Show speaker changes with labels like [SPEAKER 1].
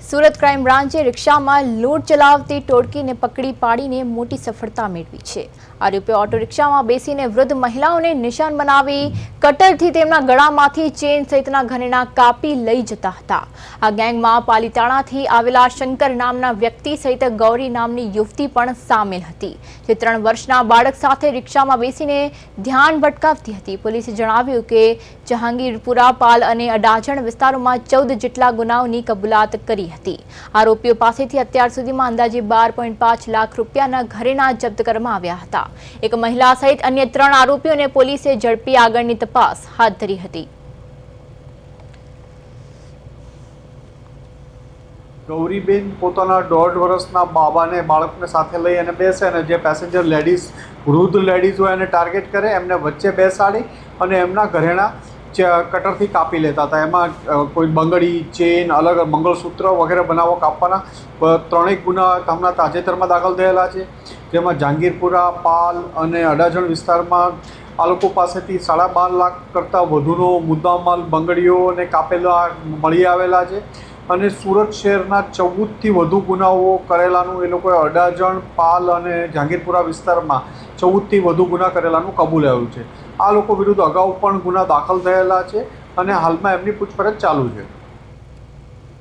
[SPEAKER 1] Surat crime બ્રાન્ચે રિક્ષામાં લૂંટ ચલાવતી ટોળકીને પકડી પાડીને મોટી સફળતા મેળવી છે। આરોપીઓ ઓટો રિક્ષામાં બેસીને વૃદ્ધ મહિલાઓને નિશાન બનાવી કટરથી તેમના ગળામાંથી ચેન સહિતના ઘરેણા કાપી લઈ જતા હતા। આ ગેંગમાં પાલીતાણાથી આવેલા શંકર નામના વ્યક્તિ સહિત ગૌરી નામની યુવતી પણ સામેલ હતી, જે 3 વર્ષના બાળક સાથે રિક્ષામાં બેસીને ધ્યાન ભટકાવતી હતી। પોલીસે જણાવ્યું કે જહાંગીરપુરા, પાલ અને અડાજણ વિસ્તારોમાં 14 જેટલા ગુનાઓની કબૂલાત કરી હતી। આરોપીઓ પાસેથી અત્યાર સુધીમાં અંદાજે 12.5 લાખ રૂપિયાના ઘરેણા જપ્ત કરવામાં આવ્યા હતા। એક મહિલા સહિત અન્ય 3 આરોપીઓને પોલીસે ઝડપી આગળની તપાસ હાથ ધરી હતી।
[SPEAKER 2] ગૌરીબેન પોતાના 1.5 વર્ષના બાબાને બાળકને સાથે લઈ અને બેસે અને જે પેસેન્જર લેડીઝ, વૃદ્ધ લેડીઝ હોય એને ટાર્ગેટ કરે, એમને વચ્ચે બેસાડી અને એમના ઘરેણા કટરથી કાપી લેતા હતા। એમાં કોઈ બંગડી, ચેન, અલગ મંગળસૂત્ર વગેરે બનાવો કાપવાના 3 ગુના હમણાં તાજેતરમાં દાખલ થયેલા છે, જેમાં જહાંગીરપુરા, પાલ અને અડાજણ વિસ્તારમાં આ લોકો પાસેથી 12.5 લાખ કરતાં વધુનો મુદ્દામાલ, બંગડીઓ અને કાપેલા મળી આવેલા છે। અને સુરત શહેરના 14થી વધુ ગુનાઓ કરેલાનું એ લોકોએ અડાજણ, પાલ અને જહાંગીરપુરા વિસ્તારમાં 14થી વધુ ગુના કરેલાનું કબૂલાયું છે। આ લોકો વિરુદ્ધ અગાઉ પણ ગુના દાખલ થયેલા છે અને હાલમાં એમની પૂછપરછ ચાલુ છે।